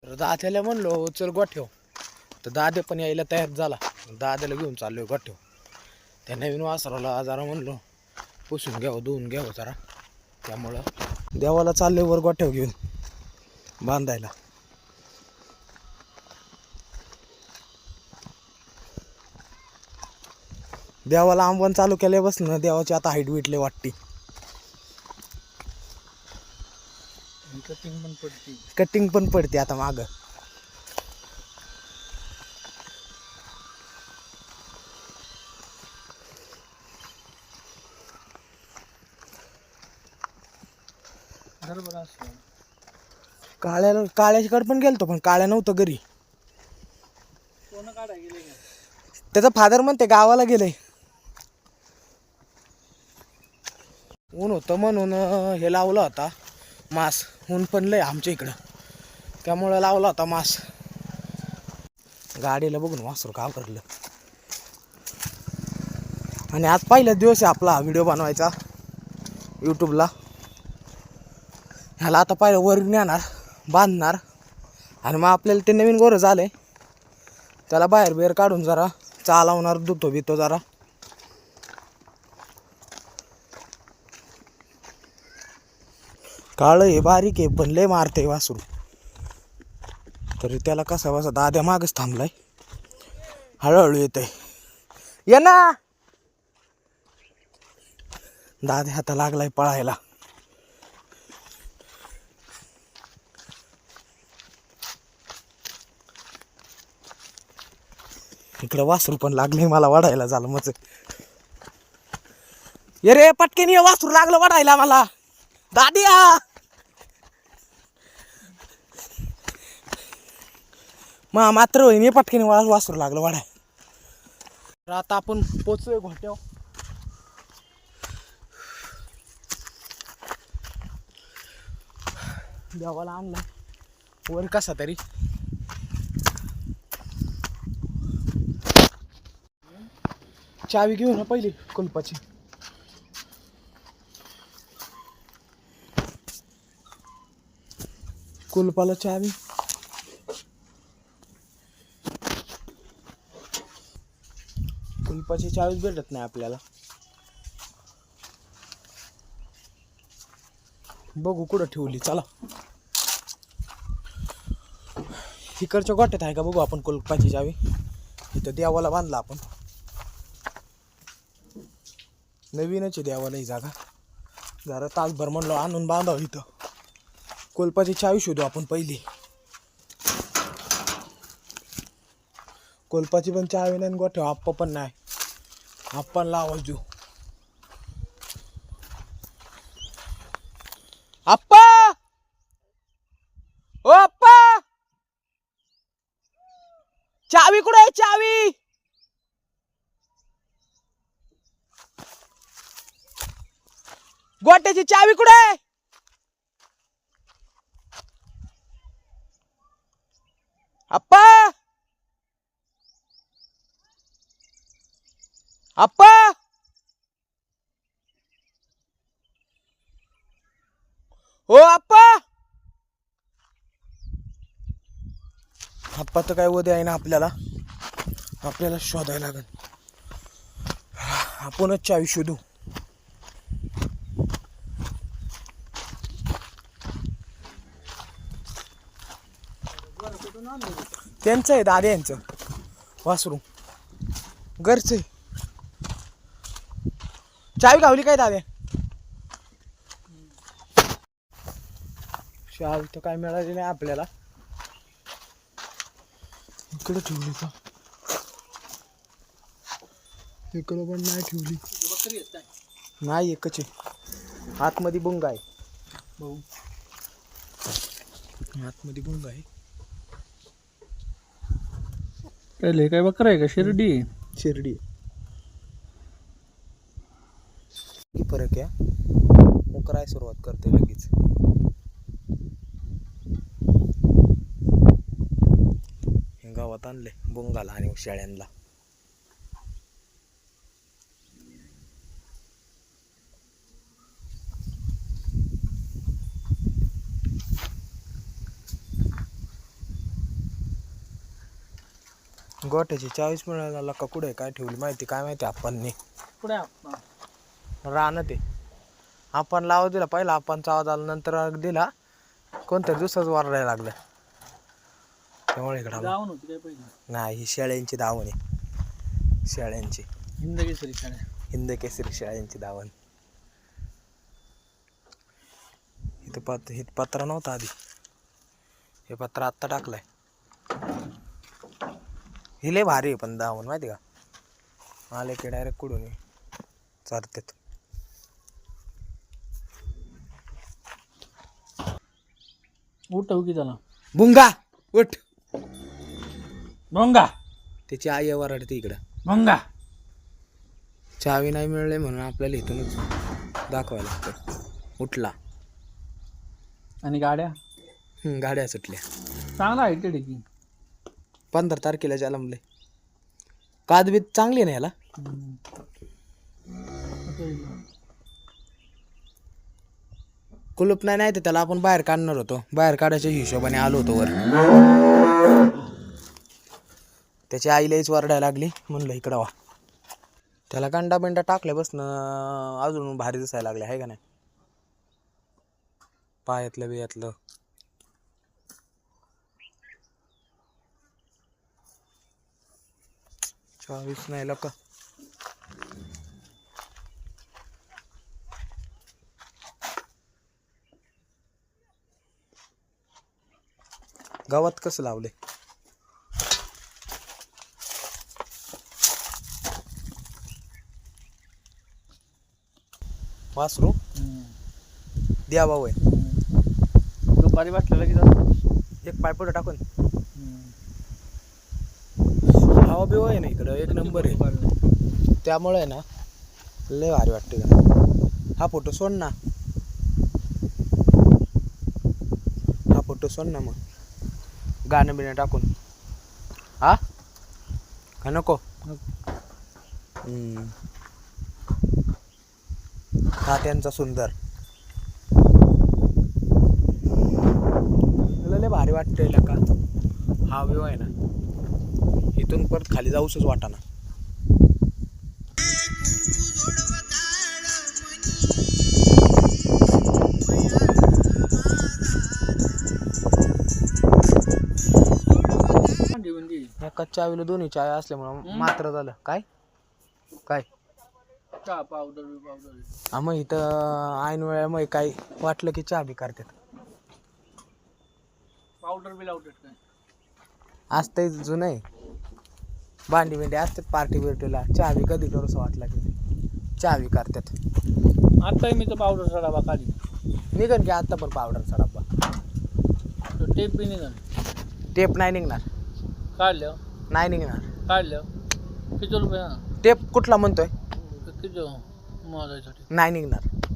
तर दाद्याला म्हणलो चल गोठ्याव, तर दाद्या पण यायला तयार झाला. दाद्याला घेऊन चाललोय गोठ्याव. त्या नवीन वासराला जरा म्हणलो पुसून घ्यावं धुवून घ्यावं जरा, त्यामुळं देवाला चाललोय वर गोठ्याव घेऊन बांधायला. देवाला आंबवण चालू केल्या बसणं देवाची आता हाईट विटले वाटते. कटिंग पण पडते आता माग. काळ्याकडे पण गेलतो पण काळ्या नव्हतं घरी. त्याचा फादर म्हणते गावाला गेले. ऊन होतं म्हणून हे लावलं होता मास. ऊन पण लय आमच्या इकडं, त्यामुळं लावला होता मास. गाडीला बघून वासरू घाबरलं. आणि आज पहिलाच दिवस आहे आपला व्हिडिओ बनवायचा यूट्यूबला. ह्याला आता पहिलं वर नेणार बांधणार आणि मग आपल्याला ते नवीन गोरं झाले त्याला बाहेर बिहेर काढून जरा चालवणार, धुतो बितो जरा. काळ हे बारीक आहे पण लय मारते वासरू. तरी त्याला कसा बसा दाद्या मागच थांबलाय, हळूहळू येत आहे. ये ना दाद्या आता लागलाय पळायला. इकडं वासरू पण लागले मला वाढायला. झालं मच ये रे पटकेन ये, वासरू लागलं वाढायला मला. दाद्या मात्र होईन पटकेन वासरू लागलं वाढाय. तर आता आपण पोचलोय घोट्याव. देवाला आणला वर कसा तरी. चावी घेऊ ना पहिली कुलपाची. कुलपाला चावी. कुलपाची चावीच भेटत नाही आपल्याला. बघू कुठं ठेवली. चला इकडच्या गोट्यात आहे का बघू आपण कुलपाची चावी. इथं देवाला बांधला आपण. नवीनच आहे देवाला ही जागा. जरा तासभर म्हणलो आणून बांधावं इथं. कुलपाची चावी शोधू आपण पहिली. कुलपाची पण चावी नाही गोठ्याव आप्पा पण नाही. आप्पांना आवाज देऊ. आप्पा ओ आप्पा, चावी कुठे आहे? चावी गोट्याची चावी कुठे आहे? आप्पा आप्पा ओ आप्पा. आप्पा तर काय उद्या आहे ना आपल्याला शोधायला लागेल. आपणच चावी शोधू. त्यांचं आहे दादा यांचं वासरू घरचं. चावी गावली काय दादा? चावी तर काय मिळाली नाही आपल्याला. इकडे ठेवली का? इकडं पण नाही ठेवली. नाही एकच आहे. आतमध्ये बुंग आहे भाऊ. आतमध्ये बुंग आहे. पहिले काय बकरा आहे का शिर्डी? शिर्डी. फरक आहे. मुकराय सुरुवात करते लगेच. गावात आणले बुंगाला आणि शेळ्यांना. गोठ्याची 40 मिळाला का कुठे काय ठेवली माहिती काय माहिती आपणनी पुढे आपण राहणं ते आपण लावू दिला पहिला आपण आवाज आला नंतर दिला कोणत्या दिवसाच वारायला लागलं त्यामुळे इकडं आलो. जाऊन होती काय पहिली नाही ही शेळ्यांची धावण आहे शेळ्यांची हिंदकेसरी शाळा हिंद केसरी शेळ्यांची धावण इथं हे पत्रा नव्हता आधी हे पत्र आत्ता टाकलंय ही लय भारी आहे पण धावण माहिती का आले की डायरेक्ट कुठून चालतात उठव की त्याला बुंगा उठ भोंगा त्याची आई वरडते इकडं भोंगा चावी नाही मिळले म्हणून आपल्याला इथूनच दाखवायला लागतं उठला आणि गाड्या गाड्या सुटल्या चांगला हायटेड आहे की 15 तारखेला जलमले कादबीत चांगली नाही याला कुलूप नाही तर त्याला आपण बाहेर काढणार होतो बाहेर काढायच्या हिशोबाने आलो होतो वर त्याची आईलाच वरडायला लागली म्हणलं इकडं वा त्याला गंडा बिंडा टाकल्यापासनं अजून भारी दिसायला लागले आहे का नाही पायातलं बियातलं चावीस नाही लोक गावात कसं लावले वासरू द्या भाऊ आहे दुपारी बसलेला की जाऊ एक पाय पुढे टाकून हवा बिवा आहे ना इकडं एक नंबर आहे त्यामुळे आहे ना लय भारी वाटते का हा फोटो सोड ना हा फोटो सोड ना मग गाणं बिणं टाकून हा का नको हा त्यांचा सुंदर मला लय भारी वाटतंय का हा व्यू आहे ना इथून परत खाली जाऊच वाटाना एका चावीला दोन्ही चाव्या असल्यामुळं मात्र झालं काय काय चहा पावडर हा मग इथं ऐन वेळा काय वाटलं की चहा बी करतात पावडर बी लावतात काय असतंय जुनं आहे भांडी बिंडी असतात पार्टी बिर्टीला चहा बी कधी करूसं वाटला की चहा बी करतात आत्ताही मी तो पावडर सडाबा काढी निघन की आत्ता पण पावडरचा डब्बा तो टेप बी निघाल टेप नाही निघणार काढलं नाही निघणार काढलं किती रुपये टेप कुठला म्हणतोय किती मोजायसाठी नाही निघणार